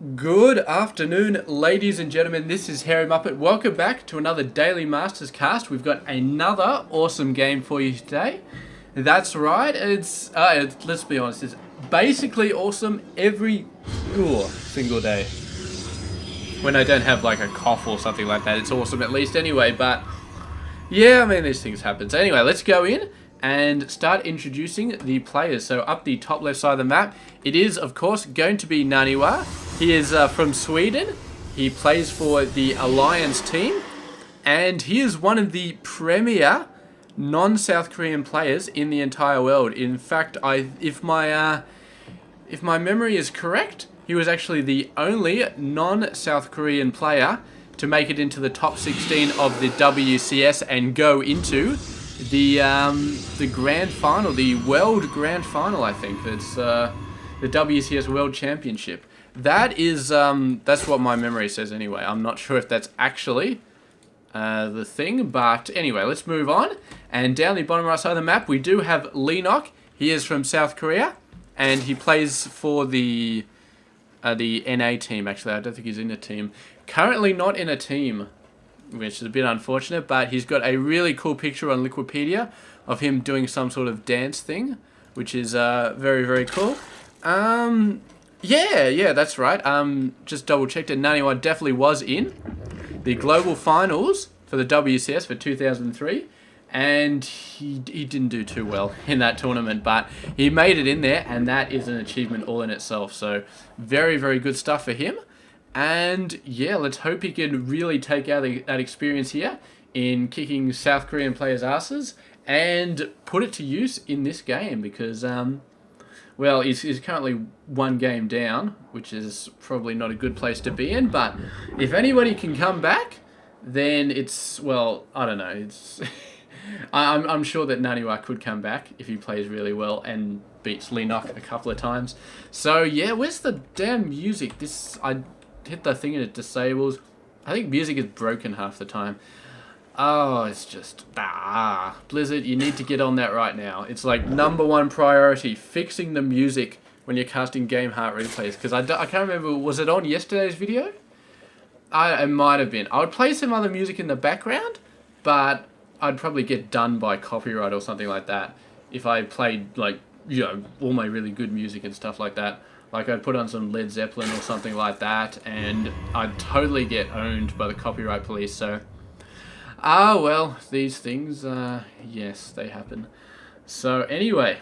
Good afternoon, ladies and gentlemen. This is Harry Muppet. Welcome back to another Daily Masters cast. We've got another awesome game for you today. That's right. Let's be honest, it's basically awesome every single day. When I don't have like a cough or something like that, it's awesome at least anyway. But yeah, I mean, these things happen. So anyway, let's go in and start introducing the players. So up the top left side of the map, it is of course going to be NaNiwa. He is from Sweden. He plays for the Alliance team, and he is one of the premier non-South Korean players in the entire world. In fact, if my memory is correct, he was actually the only non-South Korean player to make it into the top 16 of the WCS and go into the grand final, the world grand final. I think it's the WCS World Championship. That is that's what my memory says anyway. I'm not sure if that's actually the thing, but anyway, let's move on. And down the bottom right side of the map, we do have Leenock. He is from South Korea, and he plays for the NA team. Actually, I don't think he's in a team. Currently not in a team, which is a bit unfortunate, but he's got a really cool picture on Wikipedia of him doing some sort of dance thing, which is very, very cool. Yeah, that's right. Just double checked it. NaNiwa definitely was in the global finals for the WCS for 2003, and he didn't do too well in that tournament, but he made it in there, and that is an achievement all in itself. So very, very good stuff for him. And yeah, let's hope he can really take out that experience here in kicking South Korean players' asses and put it to use in this game, because well, he's currently one game down, which is probably not a good place to be in. But if anybody can come back, then it's, well, I don't know. It's I'm sure that NaNiwa could come back if he plays really well and beats Leenock a couple of times. So yeah, where's the damn music? I hit the thing and it disables. I think music is broken half the time. Oh, it's just... Blizzard, you need to get on that right now. It's like #1 priority, fixing the music when you're casting game heart replays. Because I can't remember, was it on yesterday's video? It might have been. I would play some other music in the background, but I'd probably get done by copyright or something like that if I played, like, you know, all my really good music and stuff like that. Like, I'd put on some Led Zeppelin or something like that, and I'd totally get owned by the copyright police, so... well, these things, yes, they happen. So anyway,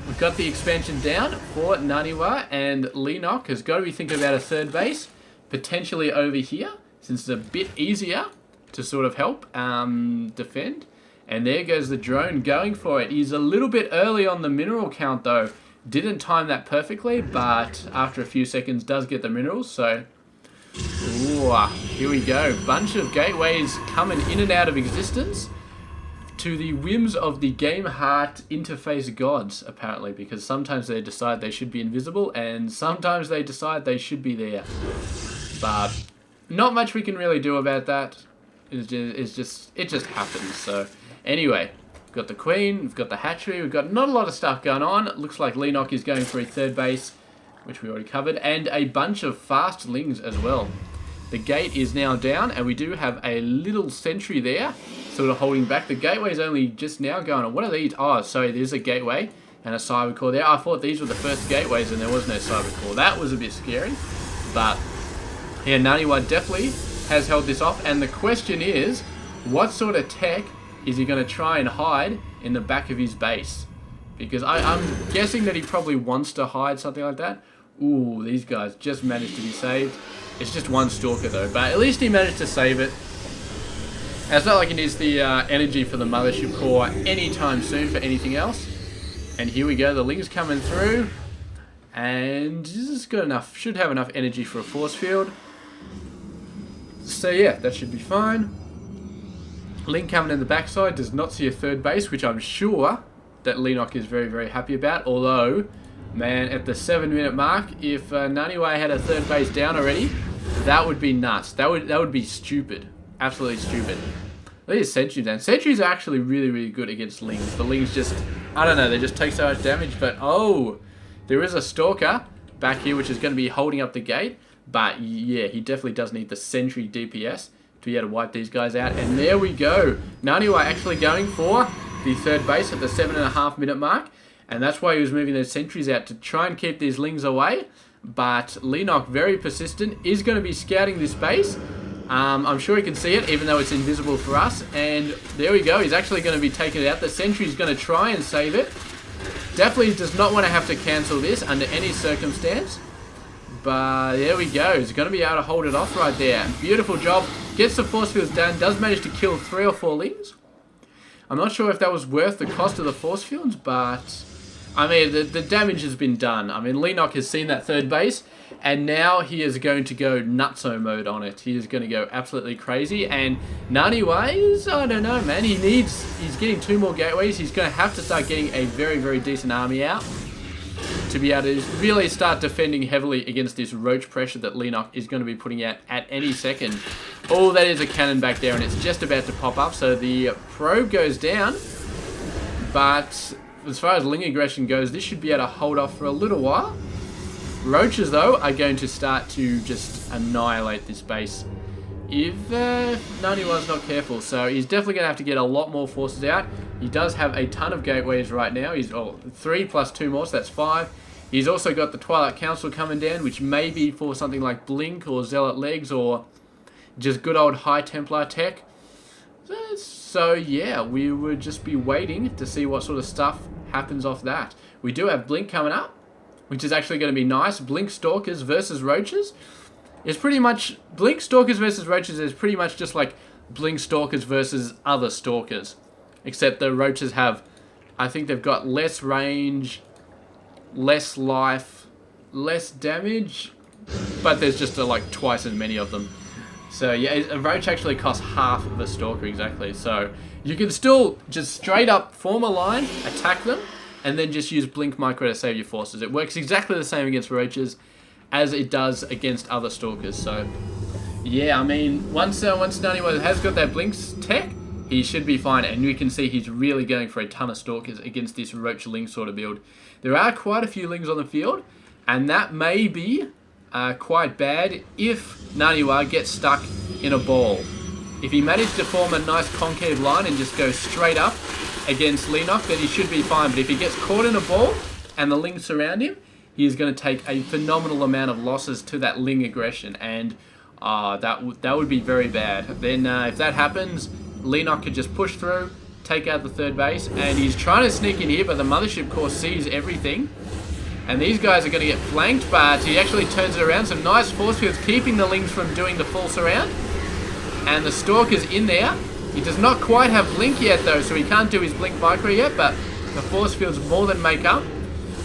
we've got the expansion down for NaNiwa, and Leenock has got to be thinking about a third base, potentially over here, since it's a bit easier to sort of help defend. And there goes the drone going for it. He's a little bit early on the mineral count though. Didn't time that perfectly, but after a few seconds does get the minerals, so... Ooh, here we go. Bunch of gateways coming in and out of existence to the whims of the game heart interface gods, apparently, because sometimes they decide they should be invisible and sometimes they decide they should be there. But not much we can really do about that. It just happens. So anyway, we've got the queen, we've got the hatchery, we've got not a lot of stuff going on. It looks like Leenock is going for a third base, which we already covered, and a bunch of fast lings as well. The gate is now down, and we do have a little sentry there, sort of holding back. The gateway is only just now going on. What are these? Oh, sorry, there's a gateway and a cyber core there. I thought these were the first gateways and there was no cyber core. That was a bit scary, but yeah, NaNiwa definitely has held this off, and the question is, what sort of tech is he going to try and hide in the back of his base? Because I'm guessing that he probably wants to hide something like that. Ooh, these guys just managed to be saved. It's just one stalker though, but at least he managed to save it. And it's not like he needs the energy for the mothership core anytime soon for anything else. And here we go, the ling's coming through. And this is good enough, should have enough energy for a force field. So yeah, that should be fine. Ling coming in the backside, does not see a third base, which I'm sure that Leenock is very, very happy about. Although, man, at the 7-minute mark, if NaNiwa had a third base down already, that would be nuts. That would be stupid. Absolutely stupid. Look at sentries down. Sentries are actually really, really good against lings. The lings just, I don't know, they just take so much damage. But, oh, there is a stalker back here, which is going to be holding up the gate. But yeah, he definitely does need the sentry DPS to be able to wipe these guys out. And there we go. NaNiwa actually going for the third base at the 7.5 minute mark. And that's why he was moving those sentries out to try and keep these lings away. But Leenock, very persistent, is going to be scouting this base. I'm sure he can see it, even though it's invisible for us. And there we go. He's actually going to be taking it out. The sentry's going to try and save it. Definitely does not want to have to cancel this under any circumstance. But there we go. He's going to be able to hold it off right there. Beautiful job. Gets the force fields down. Does manage to kill 3 or 4 lings. I'm not sure if that was worth the cost of the force fields, but I mean, the damage has been done. I mean, Leenock has seen that third base, and now he is going to go nutso mode on it. He is going to go absolutely crazy, and NaNiwa is, I don't know, man. He's getting 2 more gateways. He's going to have to start getting a very, very decent army out to be able to really start defending heavily against this roach pressure that Leenock is going to be putting out at any second. Oh, that is a cannon back there, and it's just about to pop up, so the probe goes down, but as far as ling aggression goes, this should be able to hold off for a little while. Roaches, though, are going to start to just annihilate this base if NaNiwa's not careful. So he's definitely going to have to get a lot more forces out. He does have a ton of gateways right now. He's 3 plus 2 more, so that's 5. He's also got the Twilight Council coming down, which may be for something like Blink or Zealot Legs or just good old High Templar tech. So yeah, we would just be waiting to see what sort of stuff happens off that. We do have Blink coming up, which is actually going to be nice. Blink Stalkers versus Roaches is pretty much... Blink Stalkers versus Roaches is pretty much just like Blink Stalkers versus other Stalkers. Except the Roaches have... I think they've got less range, less life, less damage, but there's just like twice as many of them. So yeah, a Roach actually costs half of a Stalker exactly. So you can still just straight up form a line, attack them, and then just use Blink Micro to save your forces. It works exactly the same against Roaches as it does against other Stalkers. So yeah, I mean, once NaNiwa has got that Blink's tech, he should be fine. And you can see he's really going for a ton of Stalkers against this Roach Ling sort of build. There are quite a few Lings on the field, and that may be quite bad if NaNiwa gets stuck in a ball. If he managed to form a nice concave line and just go straight up against Leenock, then he should be fine. But if he gets caught in a ball and the Lings surround him, he is going to take a phenomenal amount of losses to that Ling aggression, and that would be very bad. Then if that happens, Leenock could just push through, take out the third base, and he's trying to sneak in here, but the Mothership Core sees everything. And these guys are going to get flanked, but he actually turns it around. Some nice force fields keeping the Lings from doing the full surround. And the Stalker's in there. He does not quite have Blink yet, though, so he can't do his Blink Micro yet, but the force fields more than make up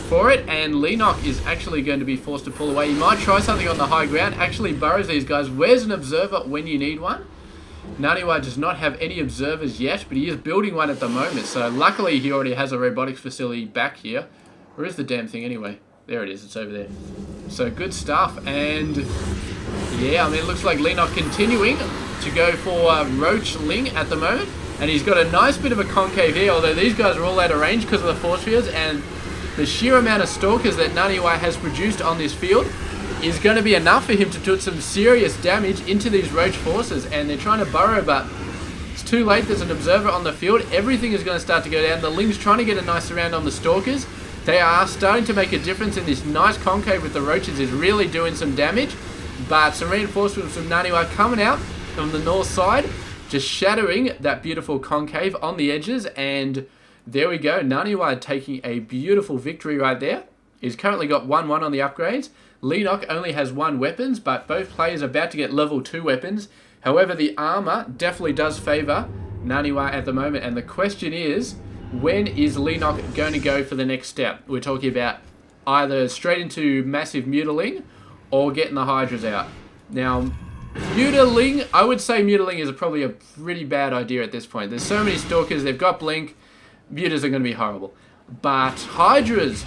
for it. And Leenock is actually going to be forced to pull away. He might try something on the high ground, actually burrows these guys. Where's an observer when you need one? NaNiwa does not have any observers yet, but he is building one at the moment. So luckily he already has a robotics facility back here. Where is the damn thing anyway? There it is, it's over there. So good stuff, and yeah, I mean, it looks like Leenock continuing to go for Roach Ling at the moment, and he's got a nice bit of a concave here, although these guys are all out of range because of the force fields, and the sheer amount of Stalkers that NaNiwa has produced on this field is going to be enough for him to do some serious damage into these Roach forces, and they're trying to burrow, but it's too late. There's an observer on the field. Everything is going to start to go down. The Ling's trying to get a nice surround on the Stalkers. They are starting to make a difference in this nice concave with the Roaches is really doing some damage. But some reinforcements from NaNiwa coming out from the north side, just shattering that beautiful concave on the edges. And there we go. NaNiwa taking a beautiful victory right there. He's currently got 1-1 on the upgrades. Leenock only has 1 weapons, but both players are about to get level 2 weapons. However, the armor definitely does favor NaNiwa at the moment. And the question is, when is Leenock going to go for the next step? We're talking about either straight into massive mutiling or getting the Hydras out. Now, mutiling, I would say mutiling is probably a pretty bad idea at this point. There's so many Stalkers, they've got Blink, mutas are going to be horrible. But Hydras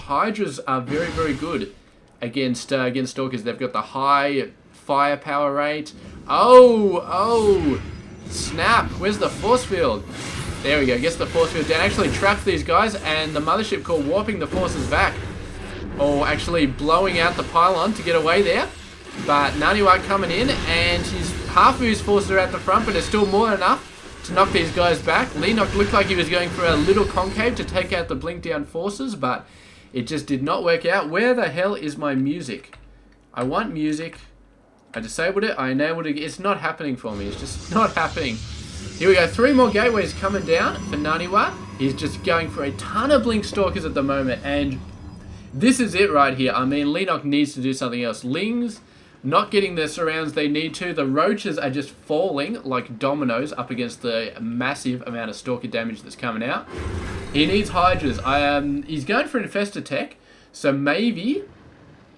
are very, very good against Stalkers. They've got the high firepower rate. Oh, snap, where's the force field? There we go, gets the force field down, actually traps these guys, and the Mothership Core warping the forces back. Or actually blowing out the pylon to get away there. But NaNiwa coming in, and half of his forces are at the front, but it's still more than enough to knock these guys back. Leenock looked like he was going for a little concave to take out the blink down forces, but it just did not work out. Where the hell is my music? I want music. I disabled it. I enabled it. It's not happening for me. It's just not happening. Here we go. 3 more gateways coming down for NaNiwa. He's just going for a ton of blink stalkers at the moment, and this is it right here. I mean, Leenock needs to do something else. Lings not getting the surrounds they need to. The roaches are just falling like dominoes up against the massive amount of stalker damage that's coming out. He needs hydras. He's going for infestor tech, so maybe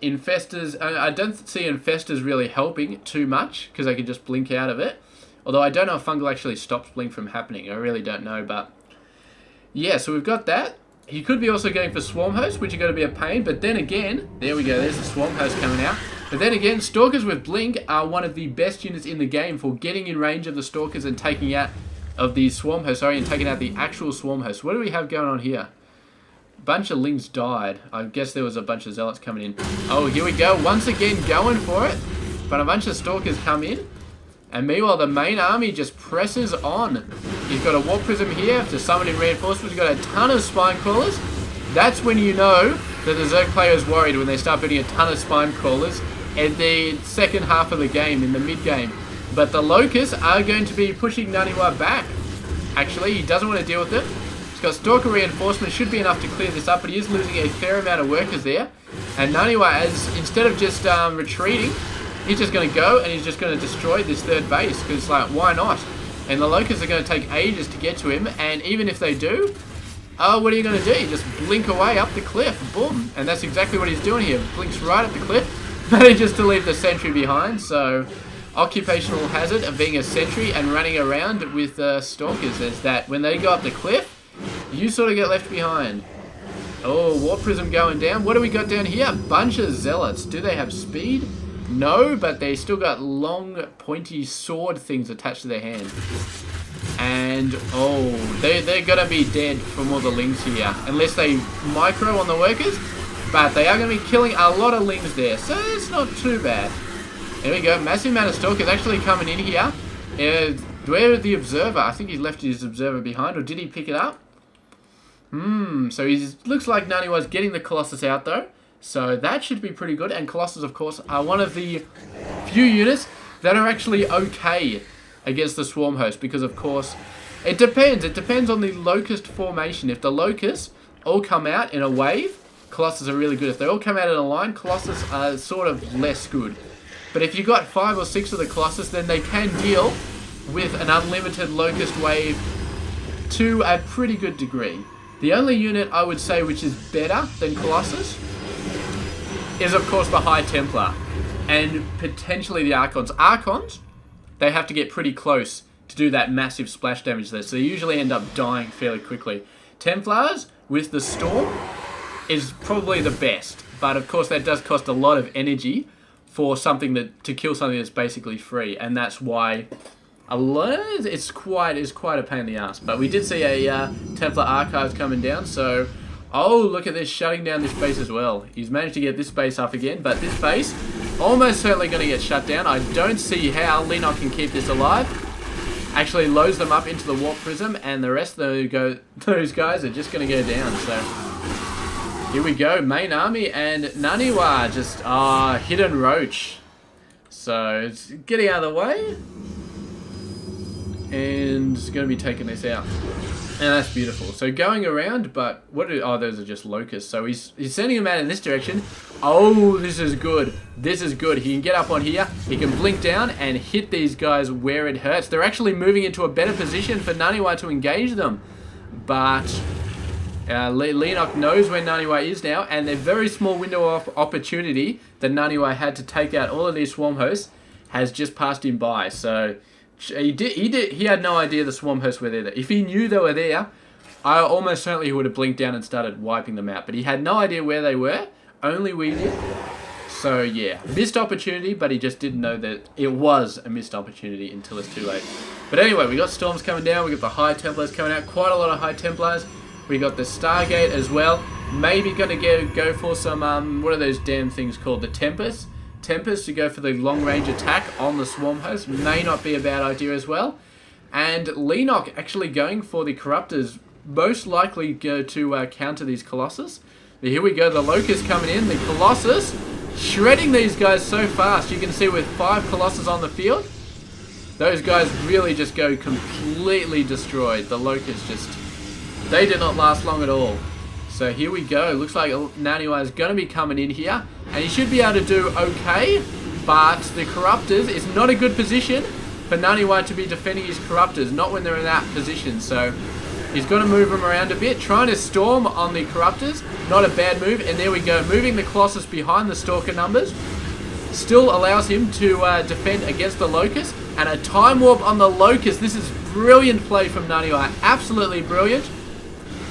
infestors. I don't see infestors really helping too much because they can just blink out of it. Although I don't know if fungal actually stops blink from happening. I really don't know, but yeah. So we've got that. He could be also going for Swarm Host, which are going to be a pain, but then again, there we go, there's the Swarm Host coming out. But then again, Stalkers with Blink are one of the best units in the game for getting in range of the Stalkers and taking out of the Swarm Host, and taking out the actual Swarm Host. What do we have going on here? A bunch of Lings died. I guess there was a bunch of Zealots coming in. Oh, here we go, once again going for it, but a bunch of Stalkers come in. And meanwhile, the main army just presses on. He's got a Warp Prism here to summon in reinforcements. He's got a ton of Spine Crawlers. That's when you know that the Zerg player is worried, when they start building a ton of Spine Crawlers in the second half of the game, in the mid-game. But the Locusts are going to be pushing NaNiwa back. Actually, he doesn't want to deal with it. He's got Stalker Reinforcement, should be enough to clear this up, but he is losing a fair amount of workers there. And NaNiwa, instead of just retreating, he's just going to go and he's just going to destroy this third base, because it's like, why not? And the Locusts are going to take ages to get to him, and even if they do, what are you going to do? You just blink away up the cliff, boom. And that's exactly what he's doing here. Blinks right up the cliff, manages to leave the sentry behind, so occupational hazard of being a sentry and running around with Stalkers is that when they go up the cliff, you sort of get left behind. Oh, Warp Prism going down. What do we got down here? Bunch of Zealots. Do they have speed? No, but they still got long, pointy sword things attached to their hand. And, oh, they're going to be dead from all the Lings here. Unless they micro on the workers. But they are going to be killing a lot of Lings there. So it's not too bad. There we go. Massive amount of Stalkers actually coming in here. Where is the Observer? I think he left his Observer behind. Or did he pick it up? So he looks like NaNiwa's getting the Colossus out, though. So that should be pretty good. And Colossus, of course, are one of the few units that are actually okay against the Swarm Host. Because, of course, it depends. It depends on the Locust formation. If the Locusts all come out in a wave, Colossus are really good. If they all come out in a line, Colossus are sort of less good. But if you've got 5 or 6 of the Colossus, then they can deal with an unlimited Locust wave to a pretty good degree. The only unit I would say which is better than Colossus is, of course, the High Templar and potentially the Archons. Archons, they have to get pretty close to do that massive splash damage there, so they usually end up dying fairly quickly. Templars with the Storm is probably the best, but of course that does cost a lot of energy for something to kill something that's basically free, and that's why it's quite a pain in the ass. But we did see a Templar Archives coming down, so oh, look at this, shutting down this base as well. He's managed to get this base up again, but this base almost certainly going to get shut down. I don't see how Leenock can keep this alive. Actually loads them up into the Warp Prism, and the rest of those guys are just going to go down. So here we go, main army, and NaNiwa just, Hidden Roach. So it's getting out of the way, and it's going to be taking this out. And that's beautiful. So going around, but those are just Locusts. So he's sending them out in this direction. Oh, this is good. This is good. He can get up on here. He can blink down and hit these guys where it hurts. They're actually moving into a better position for NaNiwa to engage them. But Leenock knows where NaNiwa is now, and the very small window of opportunity that NaNiwa had to take out all of these Swarm Hosts has just passed him by. So he had no idea the Swarm Hosts were there. If he knew they were there, I almost certainly he would have blinked down and started wiping them out. But he had no idea where they were. Only we did. So yeah, missed opportunity, but he just didn't know that it was a missed opportunity until it's too late. But anyway, we got Storms coming down. We got the High Templars coming out. Quite a lot of High Templars. We got the Stargate as well. Maybe going to go for some, what are those damn things called? The Tempest. Tempest to go for the long-range attack on the Swarm Host. May not be a bad idea as well. And Leenock actually going for the Corruptors. Most likely go to counter these Colossus. But here we go, the Locust coming in. The Colossus shredding these guys so fast. You can see with 5 Colossus on the field, those guys really just go completely destroyed. The Locust just, they did not last long at all. So here we go. Looks like NaNiwa is going to be coming in here. And he should be able to do okay. But the Corruptors is not a good position for NaNiwa to be defending his Corruptors. Not when they're in that position. So he's got to move them around a bit. Trying to storm on the Corruptors. Not a bad move. And there we go. Moving the Colossus behind the Stalker numbers. Still allows him to defend against the Locust. And a Time Warp on the Locust. This is brilliant play from NaNiwa. Absolutely brilliant.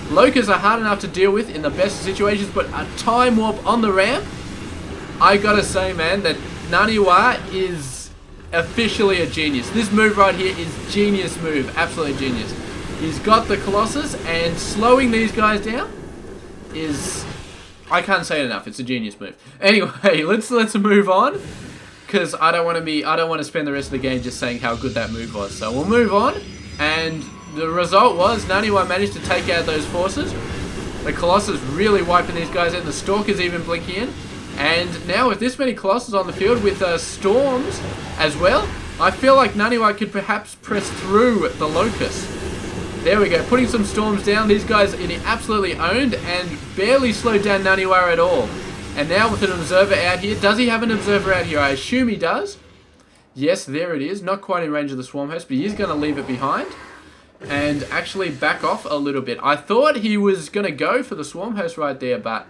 Locusts are hard enough to deal with in the best situations, but a Time Warp on the ramp, I gotta say, man, that NaNiwa is officially a genius. This move right here is genius move, absolutely genius. He's got the Colossus, and slowing these guys down is, I can't say it enough. It's a genius move. Anyway, let's move on, because I don't want to spend the rest of the game just saying how good that move was. So we'll move on, and the result was NaNiwa managed to take out those forces. The Colossus really wiping these guys in. The Stalkers even blinking in. And now with this many Colossus on the field with Storms as well, I feel like NaNiwa could perhaps press through the Locust. There we go. Putting some Storms down. These guys are absolutely owned and barely slowed down NaNiwa at all. And now with an Observer out here. Does he have an Observer out here? I assume he does. Yes, there it is. Not quite in range of the Swarm Host, but he is going to leave it behind and actually back off a little bit. I thought he was going to go for the Swarm Host right there, but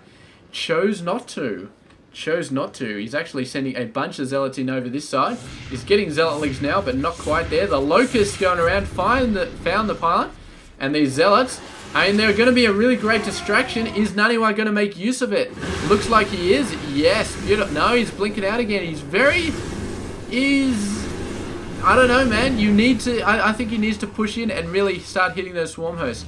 chose not to. Chose not to. He's actually sending a bunch of Zealots in over this side. He's getting Zealot leagues now, but not quite there. The Locusts going around, found the pylon, and these Zealots, I mean, they're going to be a really great distraction. Is NaNiwa going to make use of it? Looks like he is. Yes, beautiful. No, he's blinking out again. I don't know, man. You need to. I think he needs to push in and really start hitting those Swarm Hosts.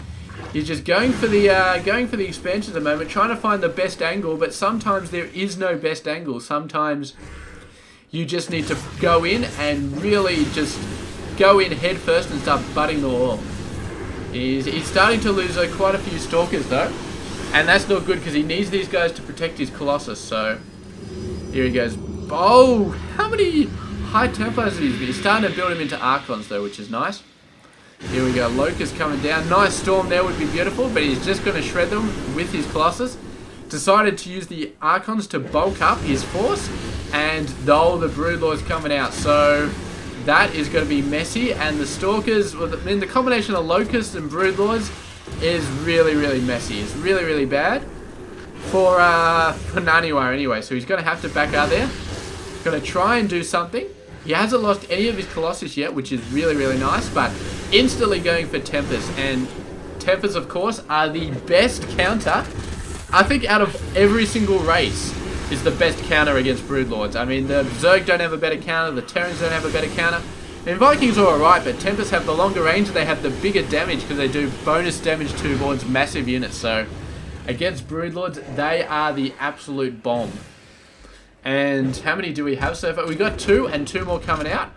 He's just going for the expansion at the moment, trying to find the best angle. But sometimes there is no best angle. Sometimes you just need to go in and really just go in head first and start butting the wall. He's starting to lose quite a few Stalkers though, and that's not good because he needs these guys to protect his Colossus. So here he goes. Oh, how many High Templars is he? He's starting to build him into Archons though, which is nice. Here we go. Locust coming down. Nice Storm there would be beautiful, but he's just going to shred them with his Colossus. Decided to use the Archons to bulk up his force, and the Broodlord's coming out. So that is going to be messy, and the Stalkers, I mean, the combination of Locusts and Broodlords is really, really messy. It's really, really bad for NaNiwa anyway, so he's going to have to back out there. Going to try and do something. He hasn't lost any of his Colossus yet, which is really, really nice, but instantly going for Tempest, and Tempest, of course, are the best counter. I think out of every single race is the best counter against Broodlords. I mean, the Zerg don't have a better counter, the Terrans don't have a better counter. And Vikings are alright, but Tempest have the longer range, they have the bigger damage because they do bonus damage towards massive units. So against Broodlords, they are the absolute bomb. And how many do we have so far? We got 2 and 2 more coming out.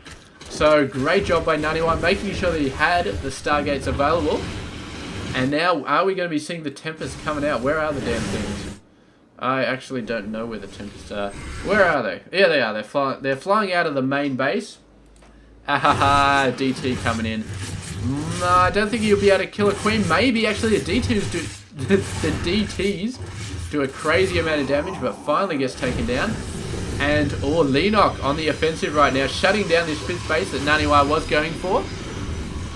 So great job by NaNiwa, making sure that he had the Stargates available. And now, are we going to be seeing the Tempest coming out? Where are the damn things? I actually don't know where the Tempests are. Where are they? Yeah, they are. They're flying out of the main base. Ha ha ha, DT coming in. No, I don't think he'll be able to kill a Queen. Maybe actually the DTs do a crazy amount of damage, but finally gets taken down. And Leenock on the offensive right now, shutting down this 5th base that NaNiwa was going for.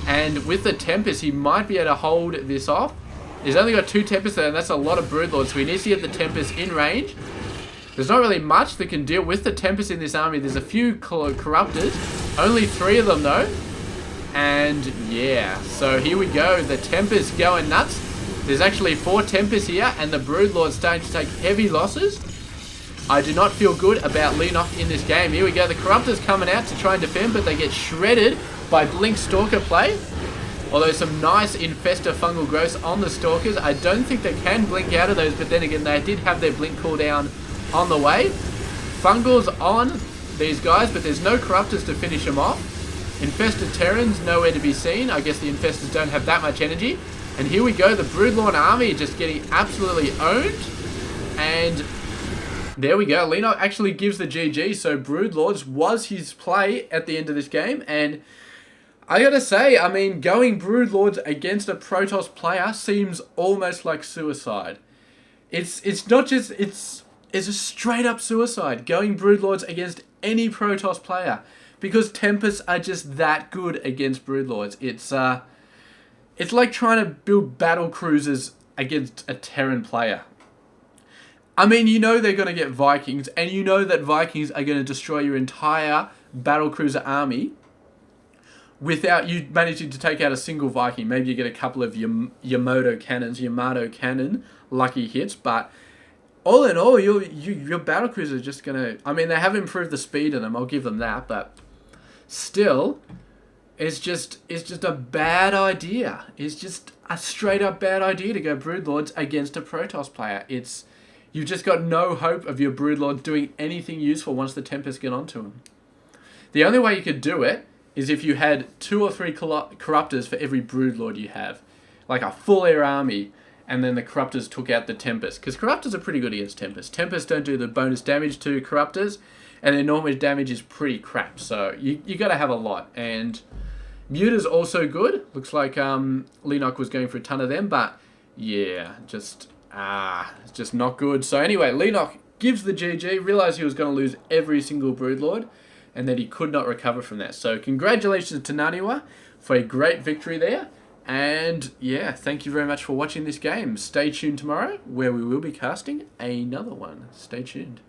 And with the Tempest, he might be able to hold this off. He's only got 2 Tempests there, and that's a lot of Broodlords, so he needs to get the Tempest in range. There's not really much that can deal with the Tempest in this army. There's a few Corruptors, only 3 of them though. And yeah, so here we go, the Tempest going nuts. There's actually 4 Tempests here, and the Broodlord's starting to take heavy losses. I do not feel good about Leenock in this game. Here we go, the Corruptors coming out to try and defend, but they get shredded by Blink Stalker play. Although some nice Infestor Fungal Growths on the Stalkers. I don't think they can blink out of those, but then again, they did have their blink cooldown on the way. Fungal's on these guys, but there's no Corruptors to finish them off. Infested Terrans, nowhere to be seen. I guess the Infestors don't have that much energy. And here we go, the Broodlord army just getting absolutely owned. And there we go. Leenock actually gives the GG, so Broodlords was his play at the end of this game. And I gotta say, I mean, going Broodlords against a Protoss player seems almost like suicide. It's not just, it's a straight up suicide going Broodlords against any Protoss player, because Tempests are just that good against Broodlords. It's like trying to build battle cruisers against a Terran player. I mean, you know they're going to get Vikings, and you know that Vikings are going to destroy your entire battlecruiser army without you managing to take out a single Viking. Maybe you get a couple of Yamato cannon lucky hits, but all in all, your battlecruisers are just going to... I mean, they have improved the speed of them, I'll give them that, but still, it's just a bad idea. It's just a straight up bad idea to go Broodlords against a Protoss player. You've just got no hope of your Broodlords doing anything useful once the Tempests get onto them. The only way you could do it is if you had 2 or 3 Corruptors for every Broodlord you have. Like a full air army, and then the Corruptors took out the Tempests. Because Corruptors are pretty good against Tempests. Tempests don't do the bonus damage to Corruptors, and their normal damage is pretty crap. So you got to have a lot. And Muta's also good. Looks like Leenock was going for a ton of them, but yeah, it's just not good. So anyway, Leenock gives the GG, realised he was going to lose every single Broodlord, and that he could not recover from that. So congratulations to NaNiwa for a great victory there. And yeah, thank you very much for watching this game. Stay tuned tomorrow, where we will be casting another one. Stay tuned.